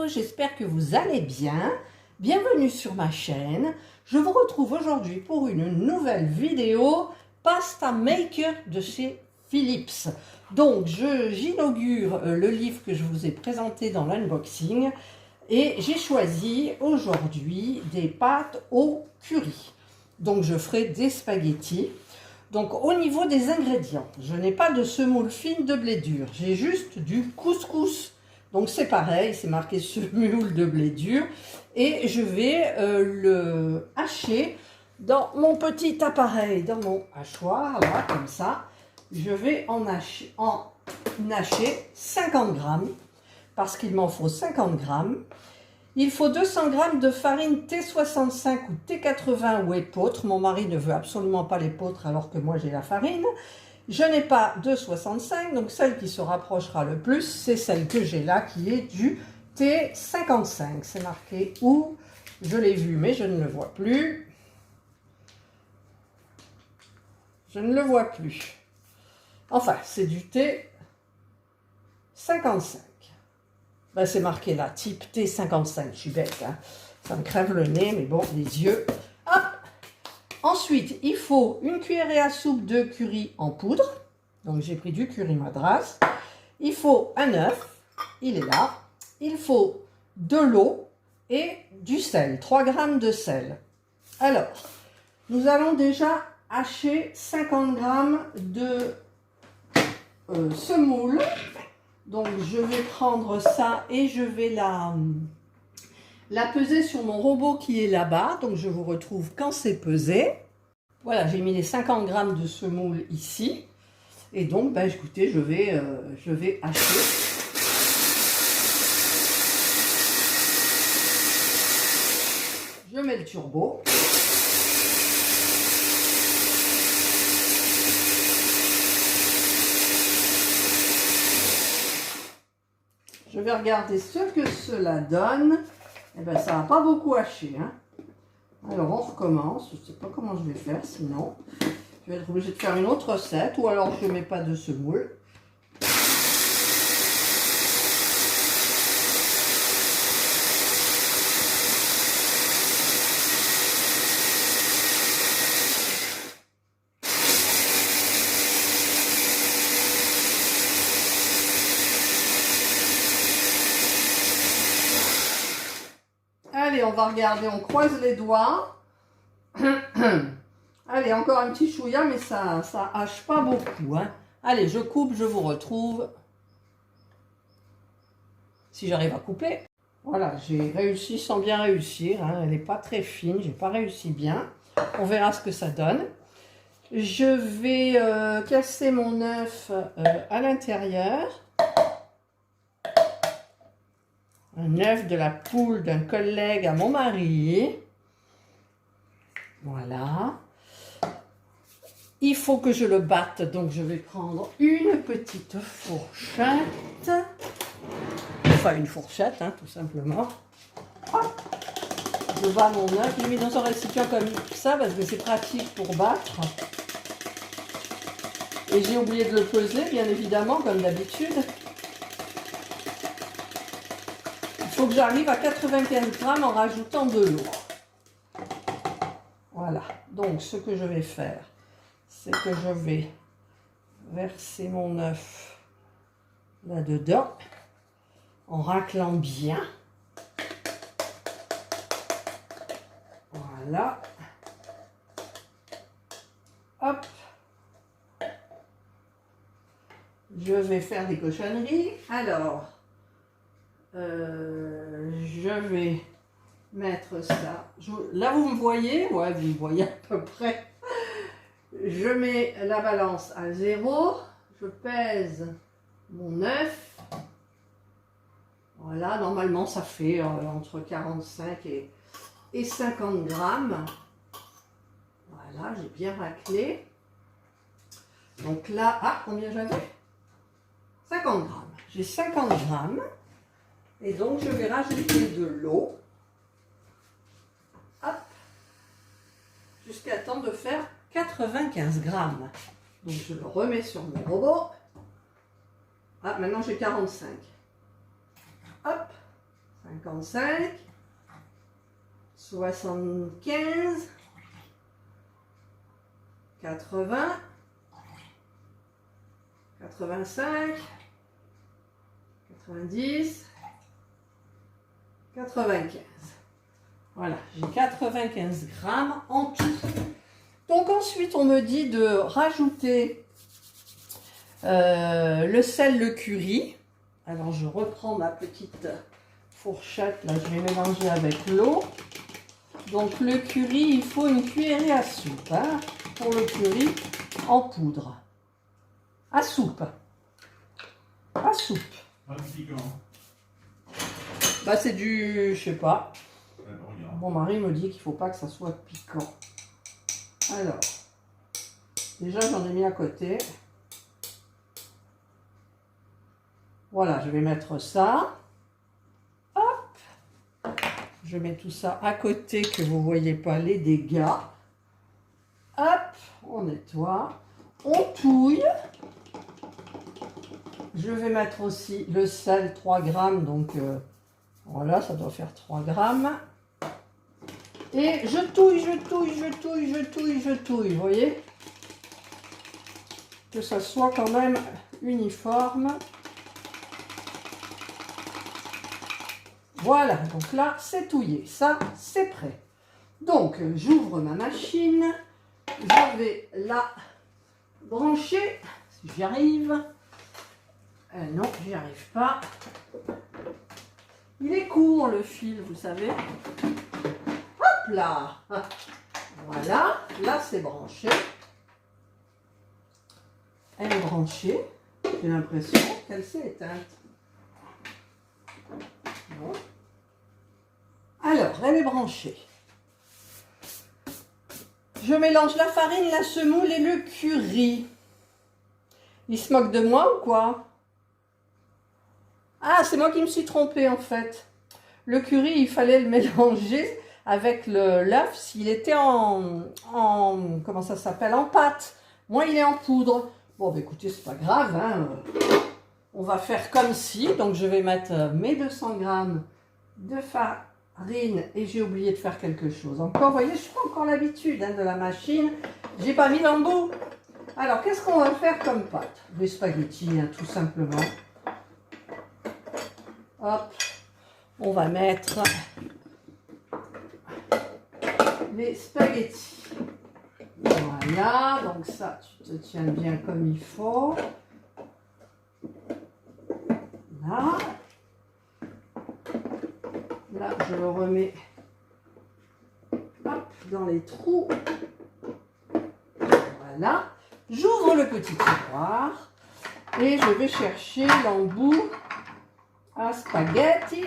tous, j'espère que vous allez bien. Bienvenue sur ma chaîne. Je vous retrouve aujourd'hui pour une nouvelle vidéo Pasta Maker de chez Philips. Donc, j'inaugure le livre que je vous ai présenté dans l'unboxing et j'ai choisi aujourd'hui des pâtes au curry. Donc, je ferai des spaghettis. Donc, au niveau des ingrédients, je n'ai pas de semoule fine de blé dur, j'ai juste du couscous. Donc, c'est pareil, c'est marqué semoule de blé dur. Et je vais le hacher dans mon petit appareil, dans mon hachoir, là, comme ça. Je vais en hacher 50 grammes, parce qu'il m'en faut 50 grammes. Il faut 200 g de farine T65 ou T80 ou épeautre. Mon mari ne veut absolument pas l'épeautre alors que moi j'ai la farine. Je n'ai pas de 65, donc celle qui se rapprochera le plus, c'est celle que j'ai là qui est du T55. C'est marqué où? Je l'ai vu mais je ne le vois plus. Je ne le vois plus. Enfin, c'est du T55. Ben, c'est marqué là, type T55, je suis bête, hein. Ça me crève le nez, mais bon, les yeux. Hop. Ensuite, il faut une cuillerée à soupe de curry en poudre. Donc, j'ai pris du curry madras. Il faut un œuf, il est là. Il faut de l'eau et du sel, 3 g de sel. Alors, nous allons déjà hacher 50 g de semoule. Donc, je vais prendre ça et je vais la peser sur mon robot qui est là-bas. Donc, je vous retrouve quand c'est pesé. Voilà, j'ai mis les 50 g de semoule ici. Et donc, ben, écoutez, je vais hacher. Je mets le turbo. Je vais regarder ce que cela donne. Eh bien, ça va pas beaucoup hacher, hein. Alors, on recommence. Je ne sais pas comment je vais faire, sinon je vais être obligée de faire une autre recette. Ou alors, je ne mets pas de semoule. Allez, on va regarder, on croise les doigts. Allez, encore un petit chouïa, mais ça hache pas beaucoup, hein. Allez, je coupe, je vous retrouve. Si j'arrive à couper. Voilà, j'ai réussi sans bien réussir, hein. Elle n'est pas très fine, j'ai pas réussi bien. On verra ce que ça donne. Je vais casser mon œuf à l'intérieur. Un œuf de la poule d'un collègue à mon mari. Voilà. Il faut que je le batte, donc je vais prendre une petite fourchette. Enfin, une fourchette, hein, tout simplement. Hop. Je bats mon œuf. Je l'ai mis dans un récipient comme ça parce que c'est pratique pour battre. Et j'ai oublié de le peser, bien évidemment, comme d'habitude. Il faut que j'arrive à 95 g en rajoutant de l'eau. Voilà. Donc, ce que je vais faire, c'est que je vais verser mon œuf là-dedans en raclant bien. Voilà. Hop. Je vais faire des cochonneries. Alors, je vais mettre ça. Là, vous me voyez? Ouais, vous me voyez à peu près. Je mets la balance à 0. Je pèse mon œuf. Voilà, normalement, ça fait entre 45 et 50 grammes. Voilà, j'ai bien raclé. Donc là, ah, combien j'avais? 50 grammes. J'ai 50 grammes. Et donc, je vais rajouter de l'eau. Hop. Jusqu'à temps de faire 95 grammes. Donc, je le remets sur mon robot. Ah, maintenant, j'ai 45. Hop. 55, 75, 80, 85, 90, 95. Voilà, j'ai 95 grammes en tout. Donc ensuite, on me dit de rajouter le sel, le curry. Alors je reprends ma petite fourchette, là je vais mélanger avec l'eau. Donc le curry, il faut une cuillerée à soupe, hein, pour le curry en poudre. À soupe. À soupe. Pas de piquant. Bah c'est du, je sais pas. Regarde. Mon mari me dit qu'il ne faut pas que ça soit piquant. Alors, déjà j'en ai mis à côté. Voilà, je vais mettre ça. Hop. Je mets tout ça à côté que vous ne voyez pas les dégâts. Hop, on nettoie. On touille. Je vais mettre aussi le sel, 3 grammes. Donc voilà, ça doit faire 3 grammes. Et je touille, je touille, je touille, je touille, je touille. Vous voyez? Que ça soit quand même uniforme. Voilà, donc là, c'est touillé. Ça, c'est prêt. Donc, j'ouvre ma machine. Je vais la brancher, si j'y arrive. Non, j'y arrive pas. Il est court, le fil, vous savez. Hop là. Voilà, là, c'est branché. Elle est branchée. J'ai l'impression qu'elle s'est éteinte. Bon. Alors, elle est branchée. Je mélange la farine, la semoule et le curry. Il se moque de moi ou quoi? Ah, c'est moi qui me suis trompée en fait. Le curry, il fallait le mélanger avec l'œuf s'il était en comment ça s'appelle, en pâte. Moi, il est en poudre. Bon, bah, écoutez, c'est pas grave, hein. On va faire comme si. Donc, je vais mettre mes 200 grammes de farine et j'ai oublié de faire quelque chose. Encore, vous voyez, je n'ai pas encore l'habitude, hein, de la machine. J'ai pas mis l'embout. Alors, qu'est-ce qu'on va faire comme pâte? Des spaghettis, hein, tout simplement. Hop, on va mettre les spaghettis. Voilà, donc ça, tu te tiens bien comme il faut. Là. Là, je le remets hop, dans les trous. Voilà. J'ouvre le petit tiroir et je vais chercher l'embout à spaghetti.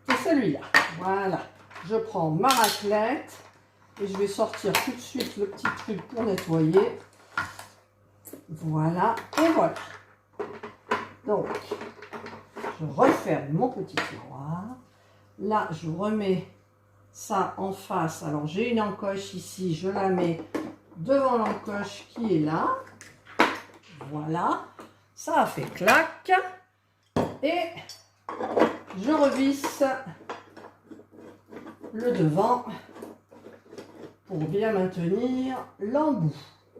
C'est celui-là. Voilà. Je prends ma raclette et je vais sortir tout de suite le petit truc pour nettoyer. Voilà. Et voilà. Donc, je referme mon petit tiroir. Là, je remets ça en face. Alors, j'ai une encoche ici. Je la mets devant l'encoche qui est là. Voilà. Ça a fait clac. Et je revisse le devant pour bien maintenir l'embout.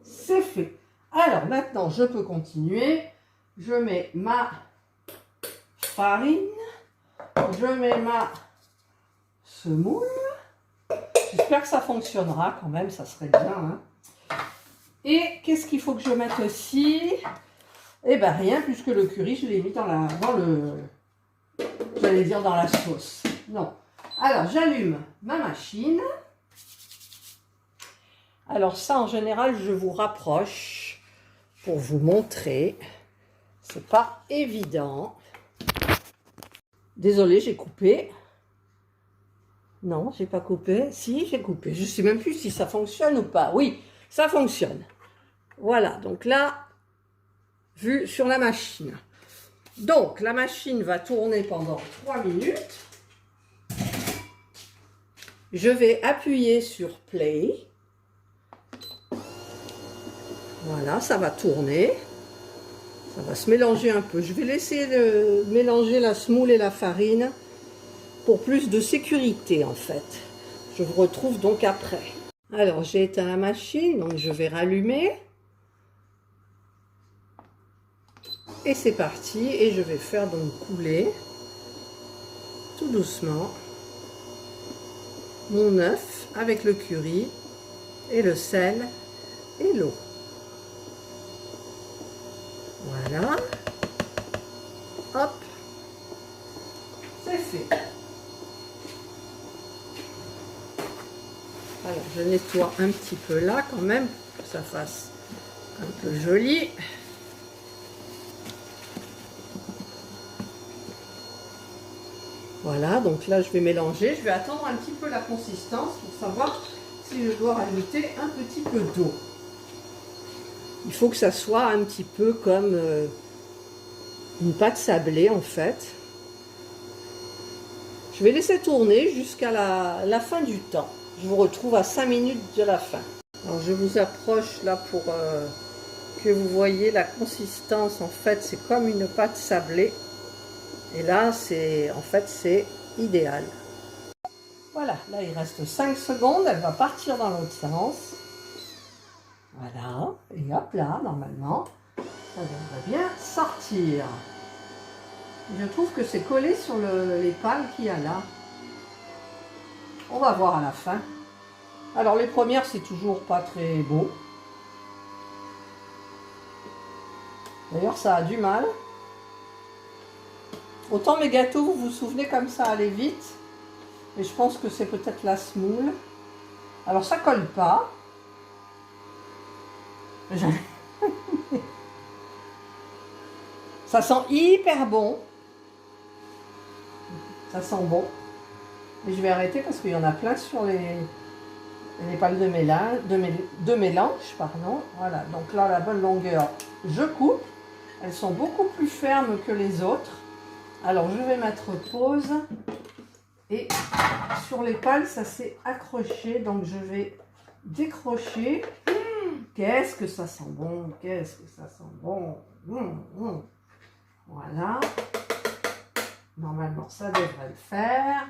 C'est fait. Alors maintenant, je peux continuer. Je mets ma farine. Je mets ma semoule. J'espère que ça fonctionnera quand même, ça serait bien. Hein. Et qu'est-ce qu'il faut que je mette aussi? Eh bien rien, puisque le curry, je l'ai mis dans j'allais dire dans la sauce. Non. Alors, j'allume ma machine. Alors ça, en général, je vous rapproche pour vous montrer. C'est pas évident. Désolée, j'ai coupé. Non, j'ai pas coupé. Si, j'ai coupé. Je sais même plus si ça fonctionne ou pas. Oui, ça fonctionne. Voilà, donc là, vu sur la machine. Donc, la machine va tourner pendant 3 minutes. Je vais appuyer sur Play. Voilà, ça va tourner. Ça va se mélanger un peu. Je vais laisser mélanger la semoule et la farine pour plus de sécurité en fait. Je vous retrouve donc après. Alors j'ai éteint la machine, donc je vais rallumer. Et c'est parti, et je vais faire donc couler tout doucement mon œuf avec le curry et le sel et l'eau. Voilà. Hop. C'est fait. Alors je nettoie un petit peu là quand même, pour que ça fasse un peu joli. Voilà, donc là je vais mélanger, je vais attendre un petit peu la consistance pour savoir si je dois rajouter un petit peu d'eau. Il faut que ça soit un petit peu comme une pâte sablée en fait. Je vais laisser tourner jusqu'à la fin du temps. Je vous retrouve à 5 minutes de la fin. Alors je vous approche là pour que vous voyez la consistance. En fait c'est comme une pâte sablée. Et là, en fait, c'est idéal. Voilà, là, il reste 5 secondes. Elle va partir dans l'autre sens. Voilà. Et hop là, normalement, ça devrait bien sortir. Je trouve que c'est collé sur les pales qu'il y a là. On va voir à la fin. Alors, les premières, c'est toujours pas très beau. D'ailleurs, ça a du mal. Autant mes gâteaux, vous vous souvenez, comme ça allait vite. Mais je pense que c'est peut-être la semoule. Alors ça colle pas. Ça sent hyper bon. Ça sent bon. Mais je vais arrêter parce qu'il y en a plein sur les pales de mélange. Pardon. Voilà, donc là, la bonne longueur, je coupe. Elles sont beaucoup plus fermes que les autres. Alors, je vais mettre pause et sur les pales, ça s'est accroché. Donc, je vais décrocher. Qu'est-ce que ça sent bon! Qu'est-ce que ça sent bon! Voilà. Normalement, ça devrait le faire.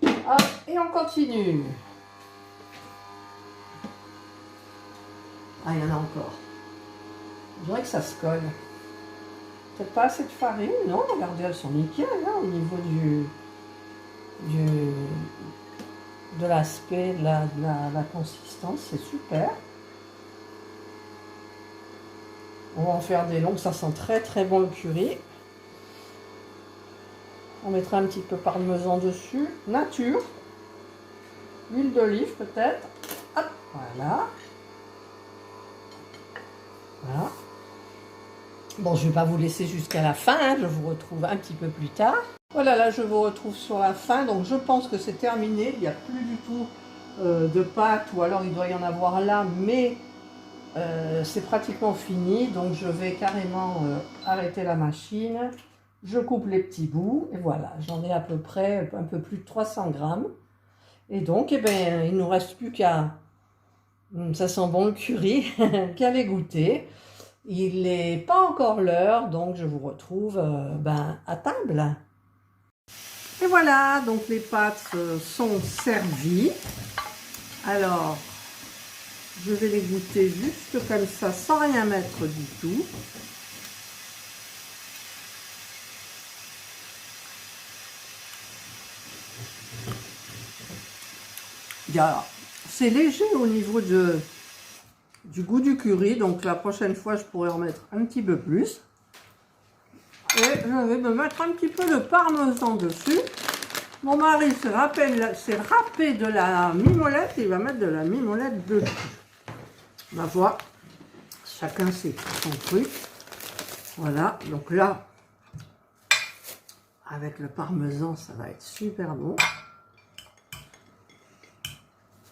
Hop, et on continue. Ah, il y en a encore. Je dirais que ça se colle. Peut-être pas assez de farine, non? Regardez, elles sont nickel là, au niveau de l'aspect, de la consistance, c'est super. On va en faire des longues, ça sent très très bon le curry. On mettra un petit peu parmesan dessus, nature, huile d'olive peut-être. Hop, voilà. Voilà. Bon, je ne vais pas vous laisser jusqu'à la fin, hein, je vous retrouve un petit peu plus tard. Voilà, là je vous retrouve sur la fin, donc je pense que c'est terminé, il n'y a plus du tout de pâte, ou alors il doit y en avoir là, mais c'est pratiquement fini, donc je vais carrément arrêter la machine. Je coupe les petits bouts, et voilà, j'en ai à peu près un peu plus de 300 grammes. Et donc, eh ben, il ne nous reste plus qu'à, ça sent bon le curry, qu'à les goûter. Il n'est pas encore l'heure, donc je vous retrouve à table. Et voilà, donc les pâtes sont servies. Alors, je vais les goûter juste comme ça, sans rien mettre du tout. C'est léger au niveau du goût du curry, donc la prochaine fois je pourrais en mettre un petit peu plus. Et je vais me mettre un petit peu de parmesan dessus. Mon mari s'est râpé de la mimolette, il va mettre de la mimolette dessus. Ma foi, chacun son truc. Voilà, donc là, avec le parmesan, ça va être super bon.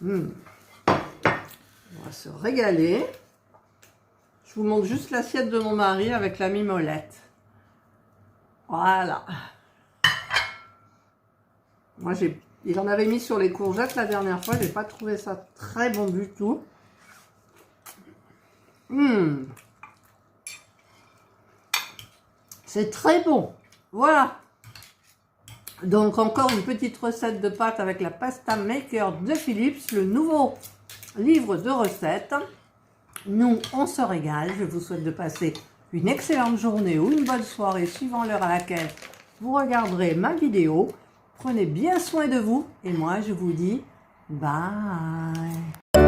On va se régaler. Je vous montre juste l'assiette de mon mari avec la mimolette. Voilà. Moi, il en avait mis sur les courgettes la dernière fois. Je n'ai pas trouvé ça très bon du tout. C'est très bon. Voilà. Donc encore une petite recette de pâtes avec la Pasta Maker de Philips, le nouveau livre de recettes. Nous, on se régale. Je vous souhaite de passer une excellente journée ou une bonne soirée suivant l'heure à laquelle vous regarderez ma vidéo. Prenez bien soin de vous et moi je vous dis bye.